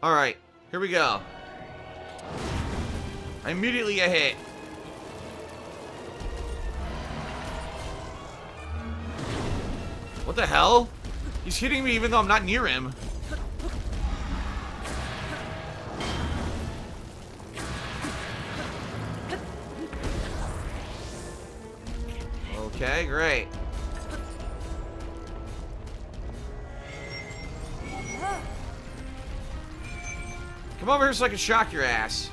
Alright, here we go. I immediately get hit. What the hell? He's hitting me even though I'm not near him. Okay, great. Come over here so I can shock your ass.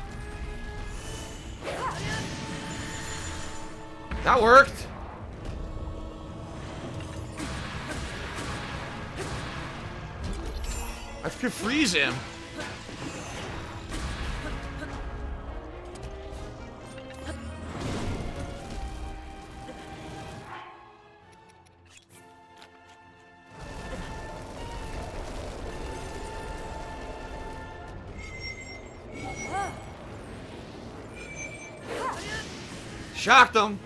That worked. I could freeze him. Shocked him.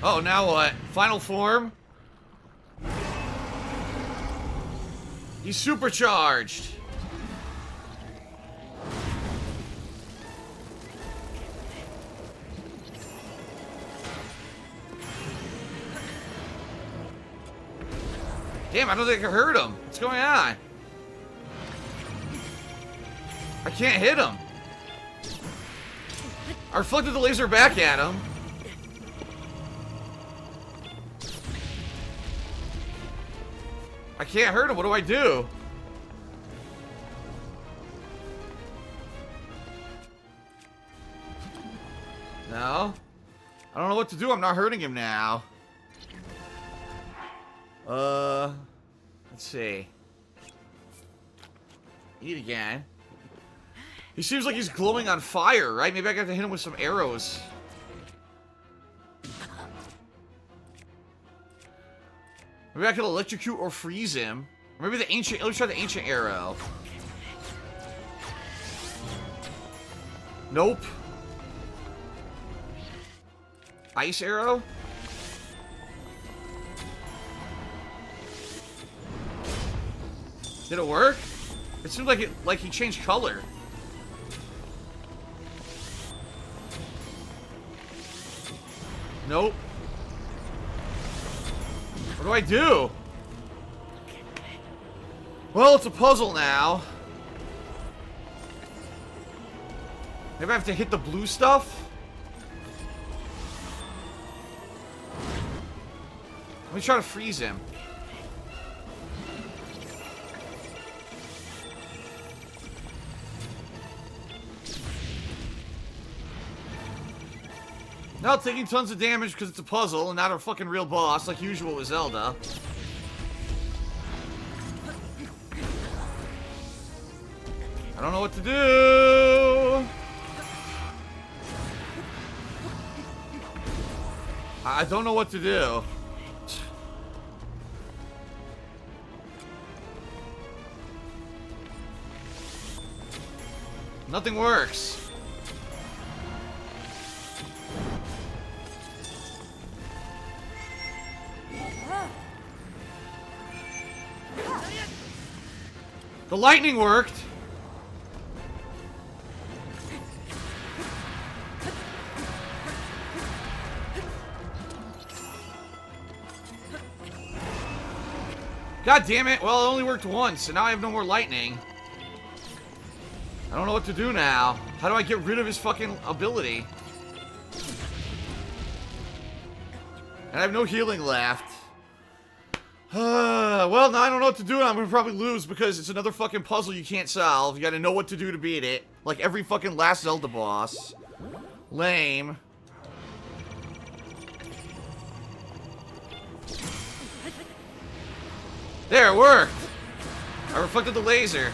Oh, now what? Final form? He's supercharged. Damn, I don't think I hurt him. What's going on? I can't hit him. I reflected the laser back at him. I can't hurt him. What do I do? No. I don't know what to do. I'm not hurting him now. Let's see. Eat again. He seems like he's glowing on fire, right? Maybe I got to hit him with some arrows. Maybe I could electrocute or freeze him. Or maybe the ancient... Let's try the ancient arrow. Nope. Ice arrow? Did it work? It seemed like he changed color. Nope. What do I do? Well, it's a puzzle now. Maybe I have to hit the blue stuff? Let me try to freeze him. Now taking tons of damage because it's a puzzle and not a fucking real boss like usual with Zelda. I don't know what to do. I don't know what to do. Nothing works. The lightning worked. God damn it. Well, it only worked once, and now I have no more lightning. I don't know what to do now. How do I get rid of his fucking ability? And I have no healing left. Well, now I don't know what to do, and I'm gonna probably lose because it's another fucking puzzle you can't solve. You gotta know what to do to beat it. Like every fucking last Zelda boss. Lame. There, it worked! I reflected the laser.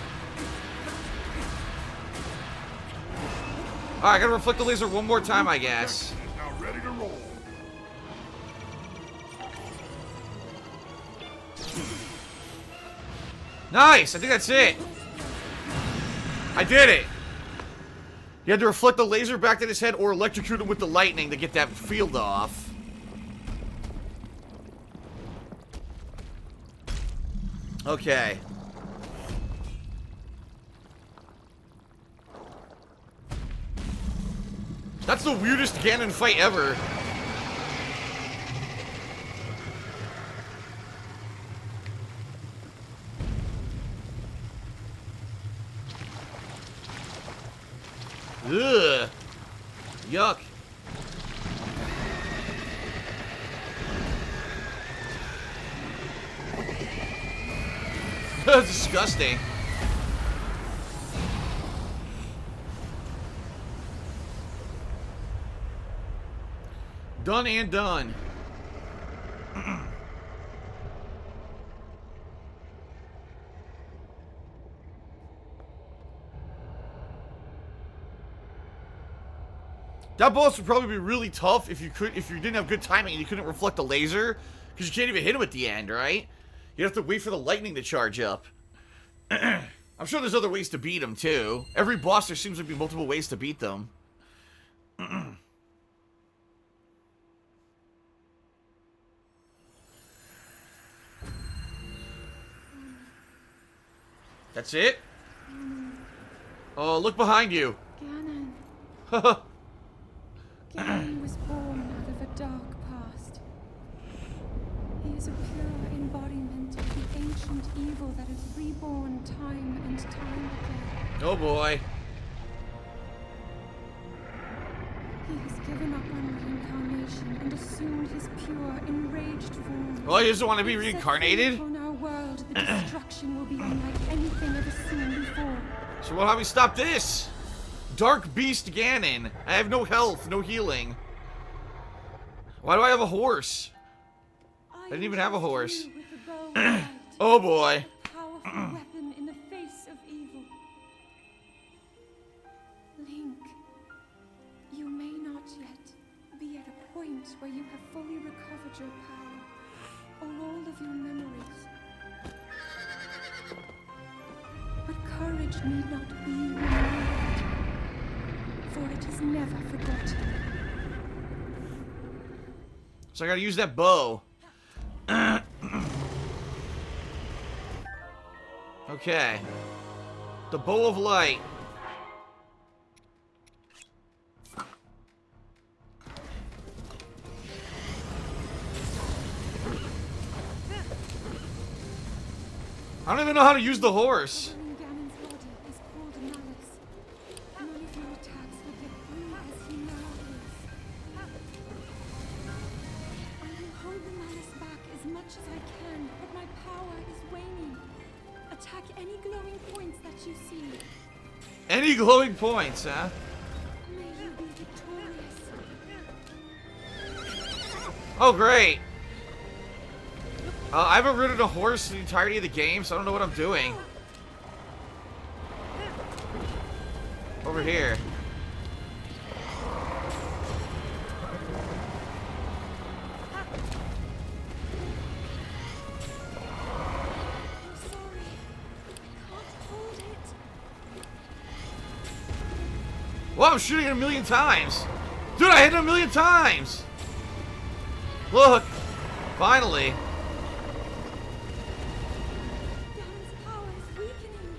Alright, I gotta reflect the laser one more time, I guess. Now ready to roll. Nice! I think that's it. I did it! You had to reflect the laser back at his head or electrocute him with the lightning to get that field off. Okay. That's the weirdest Ganon fight ever. Ugh. Yuck. That's disgusting. Done and done. That boss would probably be really tough if you didn't have good timing and you couldn't reflect the laser, because you can't even hit him at the end, right? You have to wait for the lightning to charge up. I'm sure there's other ways to beat him too. Every boss, there seems to be multiple ways to beat them. That's it? Oh, look behind you. Ganon. Ganon was born out of a dark past. He is a pure embodiment of the ancient evil that is reborn time and time again. Oh boy. He has given up on reincarnation and assumed his pure, enraged form. Oh, he doesn't want to be reincarnated? On our world, the destruction will be unlike anything ever seen before. So how do we stop this? Dark Beast Ganon. I have no health, no healing. Why do I have a horse? I didn't even have a horse. Oh boy. Powerful weapon in the face of evil. Link, you may not yet be at a point where you have fully recovered your power or all of your memories. But courage need not be removed, for it is never forgotten. So I gotta use that bow. Okay. The bow of light. I don't even know how to use the horse. Ganon's body is called malice. None of your attacks will get through as he now is. I will hold the malice back as much as I can, but my power is waning. Attack any glowing points that you see. Any glowing points, huh? May you be victorious. Oh, great. I haven't ridden a horse the entirety of the game, so I don't know what I'm doing. Over here. I'm sorry. I can't hold it. Well, I'm shooting it a million times. Dude, I hit it a million times. Look. Finally. Ganon's power is weakening.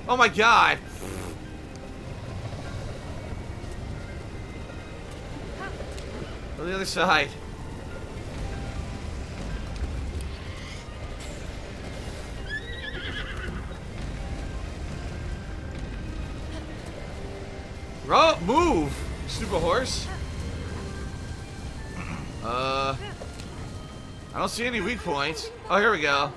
Oh my god. On the other side. Move, stupid horse. I don't see any weak points. Oh, here we go.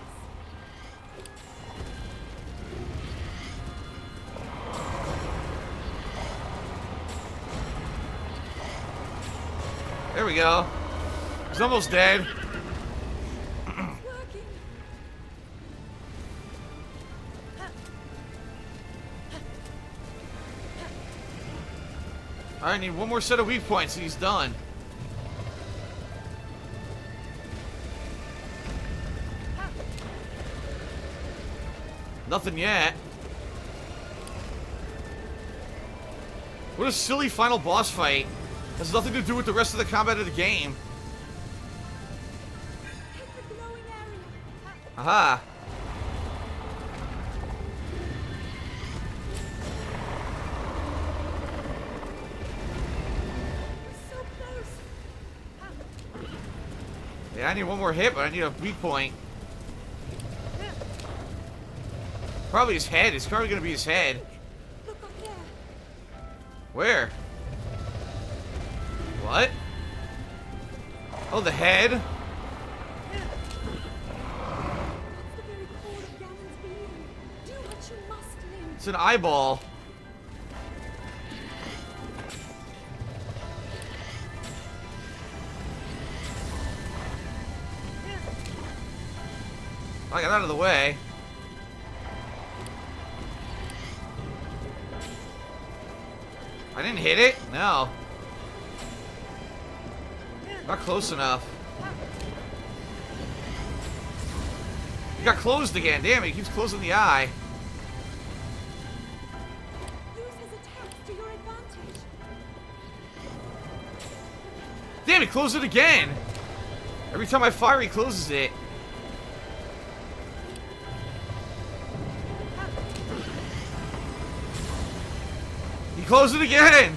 There we go. He's almost dead. I need one more set of weak points and he's done. Nothing yet. What a silly final boss fight. Has nothing to do with the rest of the combat of the game. Hit the glowing area. Aha. We're so close. Yeah, I need one more hit, but I need a weak point. Probably his head. It's probably gonna be his head. Look up there. Where? What? Oh, the head? That's the very core of Ganon's being. Do what you must, Link. It's an eyeball. I got out of the way. I didn't hit it? No. Not close enough. He got closed again. Damn it, he keeps closing the eye. Use his attacks to your advantage. Damn, he closed it again. Every time I fire, he closes it. He closed it again.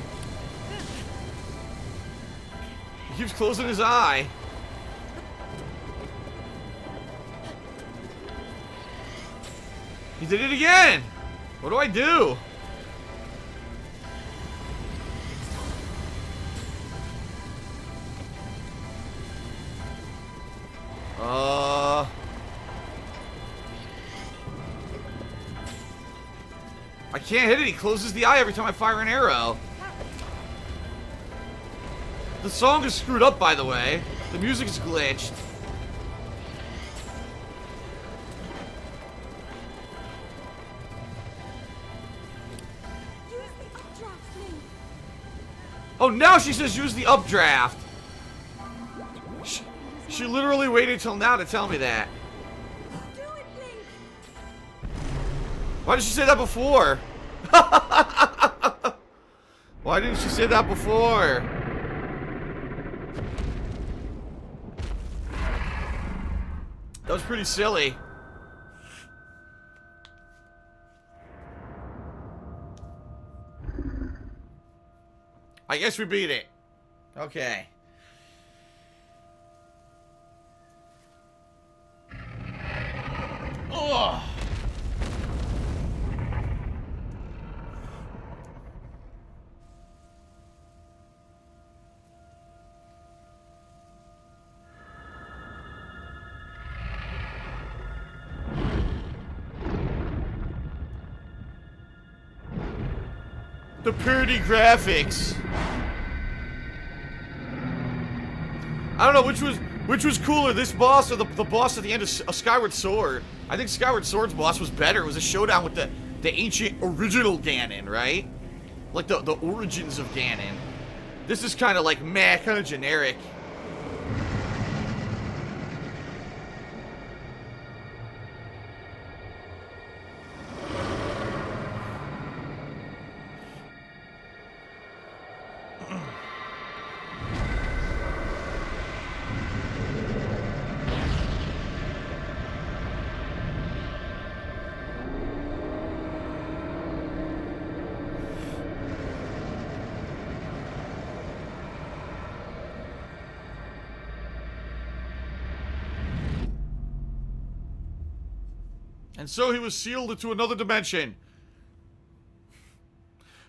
He keeps closing his eye. He did it again. What do I do? I can't hit it. He closes the eye every time I fire an arrow. The song is screwed up, by the way. The music is glitched. Use the updraft, Link. Oh, now she says use the updraft. She literally waited till now to tell me that. Do it, Link. Why did she say that before? Why didn't she say that before? That was pretty silly. I guess we beat it. Okay. Ugh. The pretty graphics. I don't know which was cooler, this boss or the boss at the end of Skyward Sword. I think Skyward Sword's boss was better. It was a showdown with the ancient original Ganon, right? Like the origins of Ganon. This is kind of like meh, kind of generic. And so he was sealed into another dimension.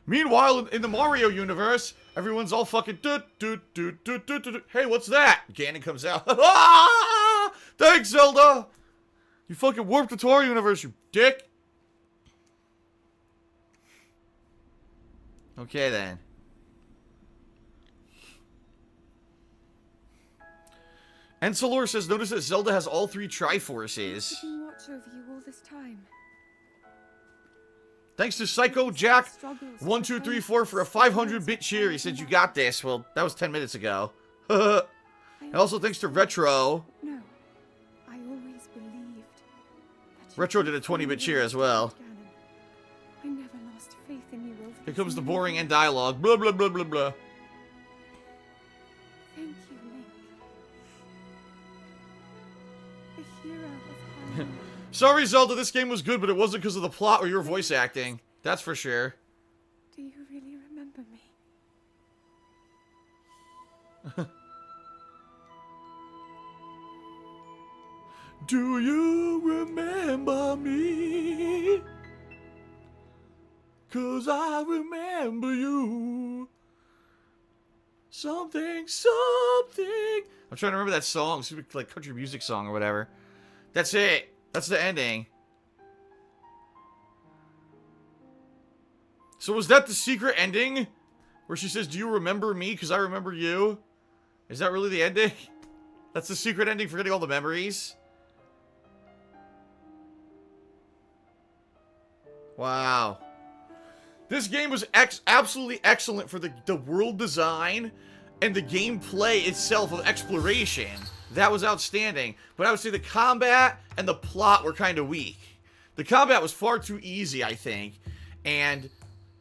Meanwhile, in the Mario universe, everyone's all fucking Hey, what's that? Ganon comes out. Ah! Thanks, Zelda! You fucking warped the Mario universe, you dick! Okay, then. Encelor says, notice that Zelda has all three Triforces. Keeping watch over you all this time. Thanks to Psycho Jack 1234 for a 500-bit cheer. He said you got this. Well, that was 10 minutes ago. And also thanks to Retro. No, I always believed that Retro did a 20-bit cheer as well. Ganon. I never lost faith in you over Here comes the boring end dialogue. Blah, blah, blah, blah, blah. Thank you, Link. The hero of Hyrule. Sorry, Zelda, this game was good, but it wasn't because of the plot or your voice acting. That's for sure. Do you really remember me? Do you remember me? 'Cause I remember you. Something, something. I'm trying to remember that song. It's like country music song or whatever. That's it. That's the ending. So was that the secret ending? Where she says, do you remember me? 'Cause I remember you. Is that really the ending? That's the secret ending for getting all the memories? Wow. This game was absolutely excellent for the world design and the gameplay itself of exploration. That was outstanding. But I would say the combat and the plot were kind of weak. The combat was far too easy, I think. And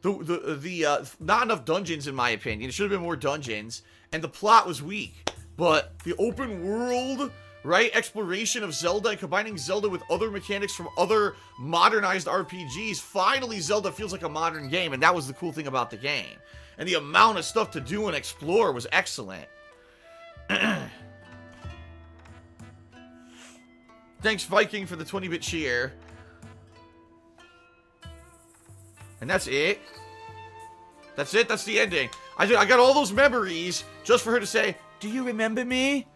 not enough dungeons, in my opinion. It should have been more dungeons. And the plot was weak. But the open world, right, exploration of Zelda and combining Zelda with other mechanics from other modernized RPGs, finally Zelda feels like a modern game, and that was the cool thing about the game. And the amount of stuff to do and explore was excellent. Thanks, Viking, for the 20-bit cheer. And that's it. That's it. That's the ending. I got all those memories just for her to say, do you remember me?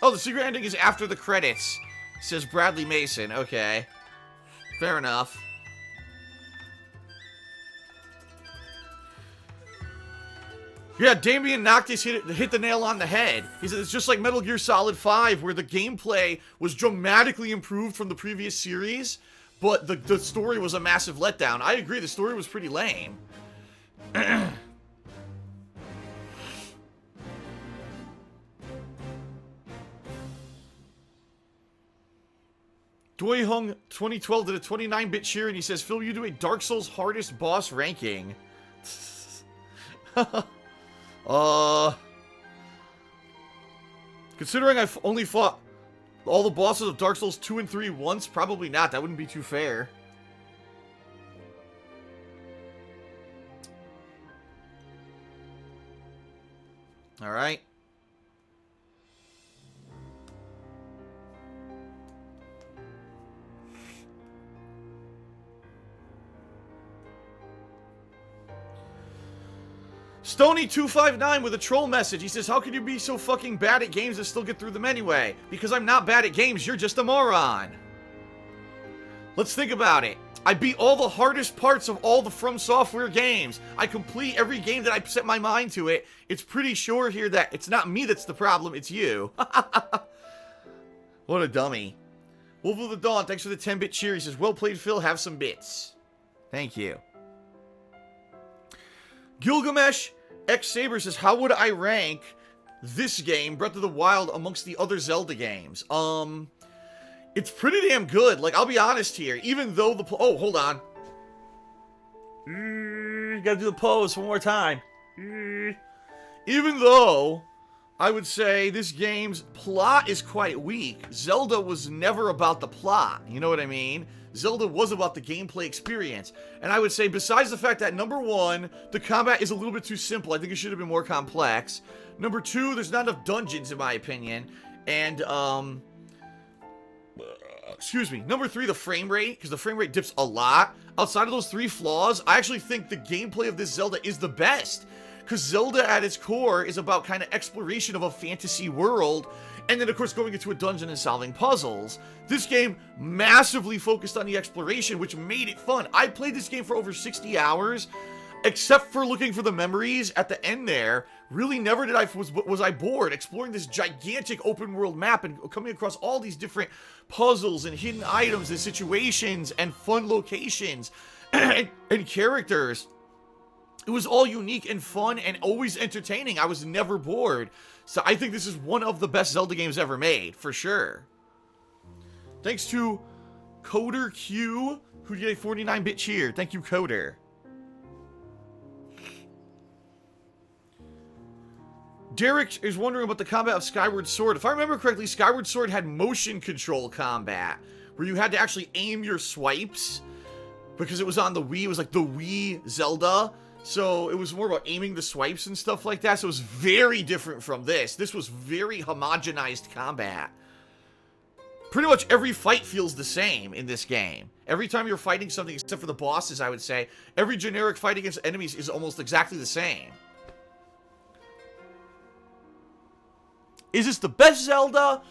Oh, the secret ending is after the credits. Says Bradley Mason. Okay. Fair enough. Yeah, Damien Noctis hit the nail on the head. He said it's just like Metal Gear Solid 5, where the gameplay was dramatically improved from the previous series, but the story was a massive letdown. I agree, the story was pretty lame. Doi Hung 2012 did a 29-bit cheer, and he says, Phil, you do a Dark Souls hardest boss ranking. Considering I've only fought all the bosses of Dark Souls 2 and 3 once, probably not. That wouldn't be too fair. Alright. Stony259 with a troll message. He says, how can you be so fucking bad at games and still get through them anyway? Because I'm not bad at games, you're just a moron. Let's think about it. I beat all the hardest parts of all the From Software games. I complete every game that I set my mind to it. It's pretty sure here that it's not me that's the problem, it's you. What a dummy. Wolf of the Dawn, thanks for the 10-bit cheer. He says, well played, Phil, have some bits. Thank you. Gilgamesh X Saber says, how would I rank this game, Breath of the Wild, amongst the other Zelda games? It's pretty damn good. Like, I'll be honest here. Even though the... Oh, hold on. Gotta do the pose one more time. Even though I would say this game's plot is quite weak, Zelda was never about the plot. You know what I mean? Zelda was about the gameplay experience. And I would say, besides the fact that, number one, the combat is a little bit too simple. I think it should have been more complex. Number two, there's not enough dungeons, in my opinion. And, excuse me. Number three, the frame rate, because the frame rate dips a lot. Outside of those three flaws, I actually think the gameplay of this Zelda is the best. Because Zelda, at its core, is about kind of exploration of a fantasy world, and then, of course, going into a dungeon and solving puzzles. This game massively focused on the exploration, which made it fun. I played this game for over 60 hours, except for looking for the memories at the end there. Really never was I bored exploring this gigantic open world map and coming across all these different puzzles and hidden items and situations and fun locations and characters. It was all unique and fun and always entertaining. I was never bored. So I think this is one of the best Zelda games ever made, for sure. Thanks to Coder Q, who did a 49-bit cheer. Thank you, Coder. Derek is wondering about the combat of Skyward Sword. If I remember correctly, Skyward Sword had motion control combat, where you had to actually aim your swipes, because it was on the Wii. It was like the Wii Zelda, so it was more about aiming the swipes and stuff like that, so it was very different from this. This was very homogenized combat. Pretty much every fight feels the same in this game. Every time you're fighting something, except for the bosses, I would say, every generic fight against enemies is almost exactly the same. Is this the best Zelda?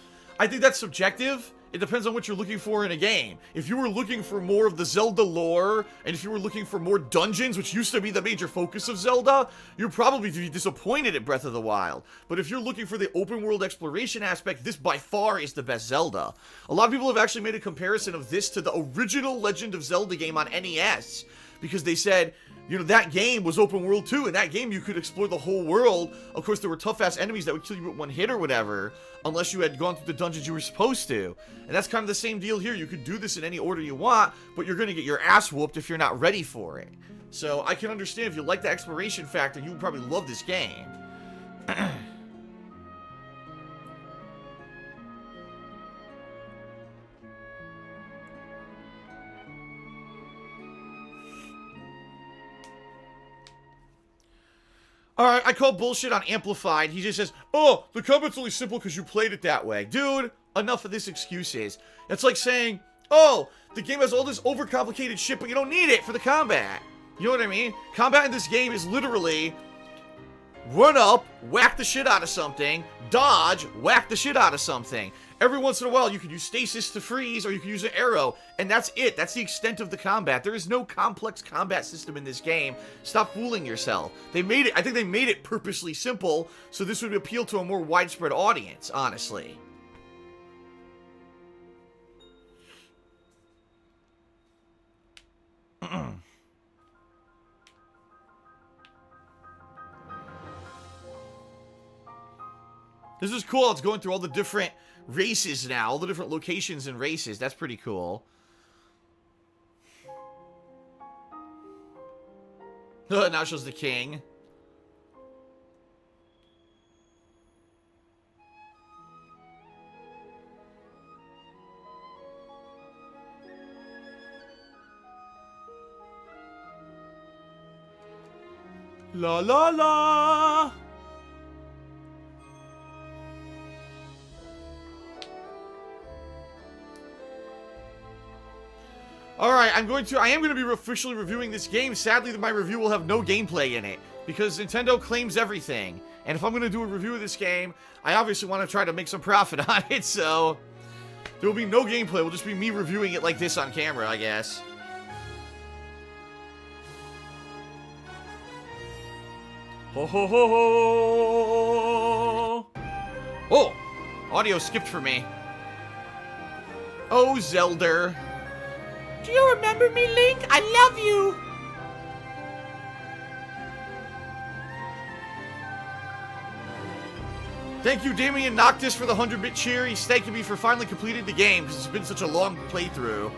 I think that's subjective. It depends on what you're looking for in a game. If you were looking for more of the Zelda lore, and if you were looking for more dungeons, which used to be the major focus of Zelda, you'd probably be disappointed at Breath of the Wild. But if you're looking for the open world exploration aspect, this by far is the best Zelda. A lot of people have actually made a comparison of this to the original Legend of Zelda game on NES, because they said, you know, that game was open world too. In that game, you could explore the whole world. Of course, there were tough-ass enemies that would kill you with one hit or whatever, unless you had gone through the dungeons you were supposed to. And that's kind of the same deal here. You could do this in any order you want, but you're going to get your ass whooped if you're not ready for it. So I can understand if you like the exploration factor, you would probably love this game. Alright, I call bullshit on Amplified. He just says, oh, the combat's only simple because you played it that way. Dude, enough of this excuses. It's like saying, oh, the game has all this overcomplicated shit, but you don't need it for the combat. You know what I mean? Combat in this game is literally run up, whack the shit out of something, dodge, whack the shit out of something. Every once in a while, you can use stasis to freeze, or you can use an arrow, and that's it. That's the extent of the combat. There is no complex combat system in this game. Stop fooling yourself. They made it, I think they made it purposely simple, so this would appeal to a more widespread audience, honestly. This is cool. It's going through all the different races now, all the different locations and races. That's pretty cool. Now it shows the king. La la la. Alright, I am going to be officially reviewing this game. Sadly, my review will have no gameplay in it, because Nintendo claims everything. And if I'm going to do a review of this game, I obviously want to try to make some profit on it, so there will be no gameplay. It will just be me reviewing it like this on camera, I guess. Ho ho ho ho! Oh! Audio skipped for me. Oh, Zelda. Do you remember me, Link? I love you! Thank you, Damien Noctis, for the 100-bit cheer. He's thanking me for finally completing the game, because it's been such a long playthrough.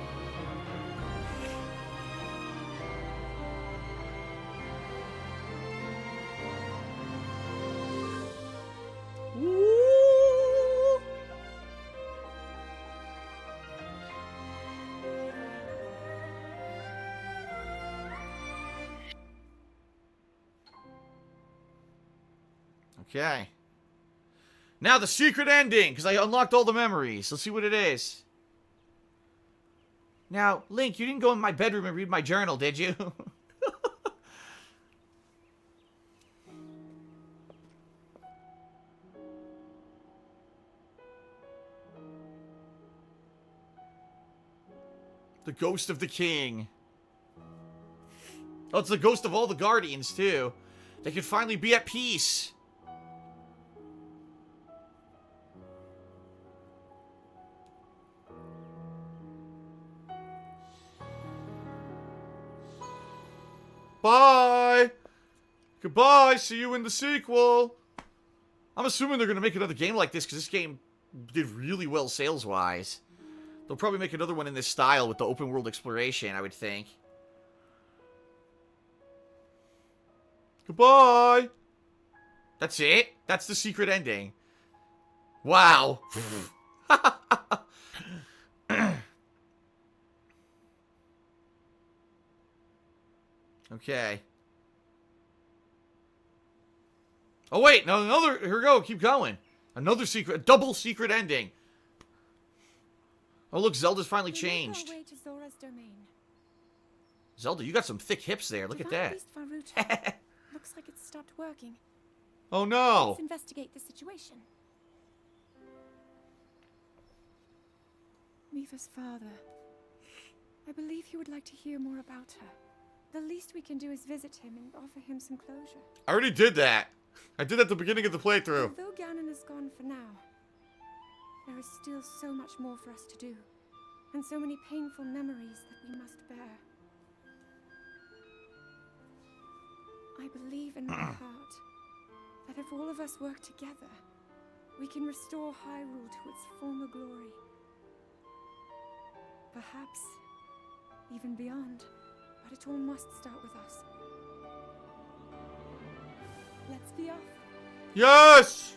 Okay. Now the secret ending, because I unlocked all the memories. Let's see what it is. Now, Link, you didn't go in my bedroom and read my journal, did you? The ghost of the king. Oh, it's the ghost of all the guardians, too. They can finally be at peace. Bye! Goodbye, see you in the sequel! I'm assuming they're gonna make another game like this, because this game did really well sales-wise. They'll probably make another one in this style with the open world exploration, I would think. Goodbye! That's it? That's the secret ending. Wow. Okay. Oh, wait. No, another. Here we go. Keep going. Another secret. A double secret ending. Oh, look. Zelda's finally changed. Zelda, you got some thick hips there. Look at that. Looks like it stopped working. Oh, no. Let's investigate the situation. Miva's father. I believe he would like to hear more about her. The least we can do is visit him and offer him some closure. I already did that. I did that at the beginning of the playthrough. Although Ganon is gone for now, there is still so much more for us to do, and so many painful memories that we must bear. I believe in my heart that if all of us work together, we can restore Hyrule to its former glory. Perhaps even beyond. But it all must start with us. Let's be off. Yes!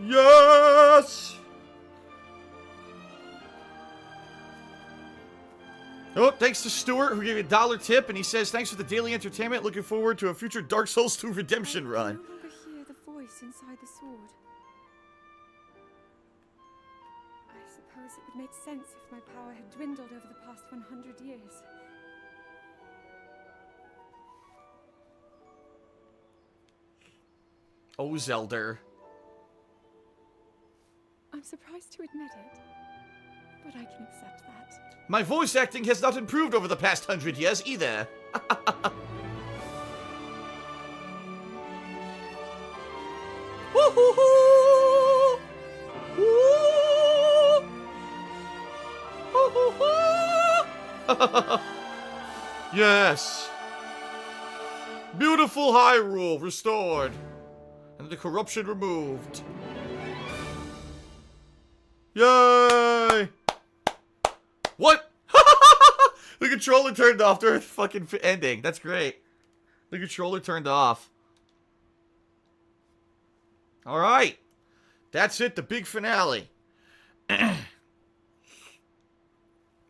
Yes! Oh, thanks to Stuart, who gave a $1 tip, and he says, thanks for the daily entertainment. Looking forward to a future Dark Souls 2 redemption run. I no longer hear the voice inside the sword. I suppose it would make sense if my power had dwindled over the past 100 years. Oh, Zelda. I'm surprised to admit it, but I can accept that. My voice acting has not improved over the past 100 years either. Woo-hoo-hoo! Woo! Woo-hoo-hoo! Yes. Beautiful Hyrule restored. And the corruption removed. Yay! What? The controller turned off during the fucking ending. That's great. The controller turned off. Alright. That's it, the big finale.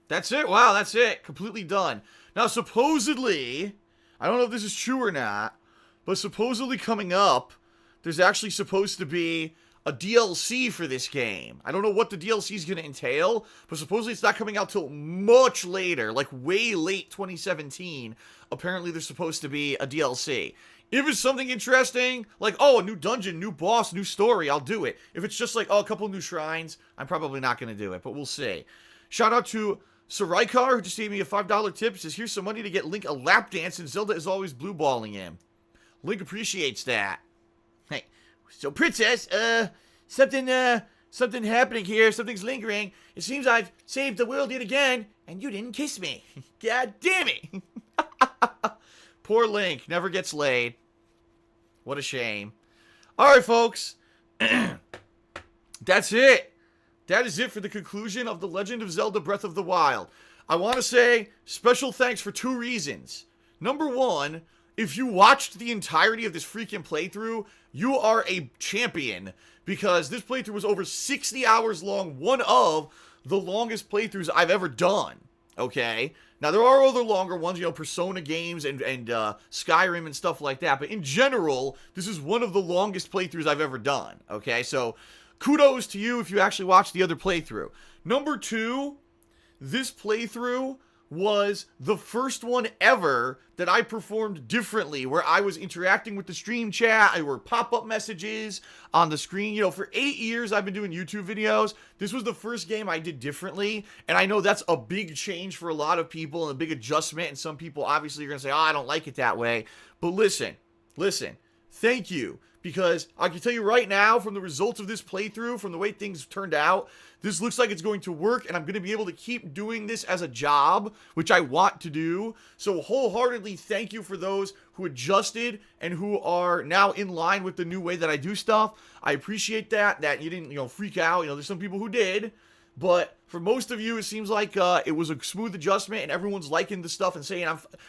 That's it. Wow, that's it. Completely done. Now, supposedly, I don't know if this is true or not, but supposedly coming up, there's actually supposed to be a DLC for this game. I don't know what the DLC is going to entail, but supposedly it's not coming out till much later, like way late 2017. Apparently there's supposed to be a DLC. If it's something interesting, like, oh, a new dungeon, new boss, new story, I'll do it. If it's just like, oh, a couple new shrines, I'm probably not going to do it, but we'll see. Shout out to Saraikar, who just gave me a $5 tip. Says, here's some money to get Link a lap dance, and Zelda is always blue balling him. Link appreciates that. Hey, so Princess, something happening here. Something's lingering. It seems I've saved the world yet again, and you didn't kiss me. God damn it. Poor Link, never gets laid. What a shame. Alright, folks. That's it. That is it for the conclusion of The Legend of Zelda Breath of the Wild. I want to say special thanks for 2 reasons. Number 1, if you watched the entirety of this freaking playthrough, you are a champion, because this playthrough was over 60 hours long, one of the longest playthroughs I've ever done, okay? Now, there are other longer ones, you know, Persona games and Skyrim and stuff like that, but in general, this is one of the longest playthroughs I've ever done, okay? So, kudos to you if you actually watched the other playthrough. Number 2, this playthrough was the first one ever that I performed differently, where I was interacting with the stream chat, there were pop-up messages on the screen. You know, for 8 years I've been doing YouTube videos. This was the first game I did differently, and I know that's a big change for a lot of people and a big adjustment, and some people obviously are going to say, oh, I don't like it that way. But listen, thank you, because I can tell you right now, from the results of this playthrough, from the way things turned out, this looks like it's going to work, and I'm going to be able to keep doing this as a job, which I want to do. So wholeheartedly thank you for those who adjusted and who are now in line with the new way that I do stuff. I appreciate that you didn't, freak out. There's some people who did. But for most of you, it seems like it was a smooth adjustment, and everyone's liking the stuff and saying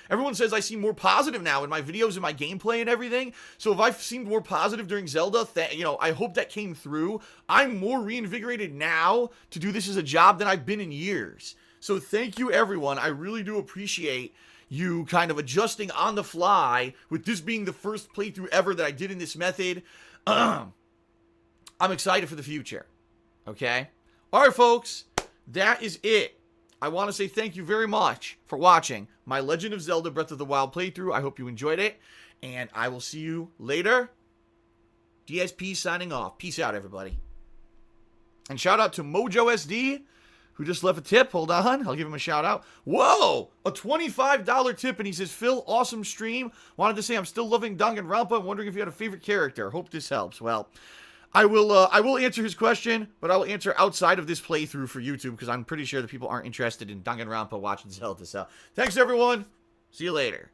everyone says I seem more positive now in my videos and my gameplay and everything. So if I've seemed more positive during Zelda, I hope that came through. I'm more reinvigorated now to do this as a job than I've been in years. So thank you, everyone. I really do appreciate you kind of adjusting on the fly with this being the first playthrough ever that I did in this method. I'm excited for the future. Okay? Alright, folks, that is it. I want to say thank you very much for watching my Legend of Zelda Breath of the Wild playthrough. I hope you enjoyed it, and I will see you later. DSP signing off. Peace out, everybody. And shout out to Mojo SD, who just left a tip. Hold on, I'll give him a shout out. Whoa! A $25 tip, and he says, Phil, awesome stream. Wanted to say I'm still loving Danganronpa. I'm wondering if you had a favorite character. Hope this helps. Well, I will answer his question, but I will answer outside of this playthrough for YouTube, because I'm pretty sure that people aren't interested in Danganronpa watching Zelda. So, thanks everyone. See you later.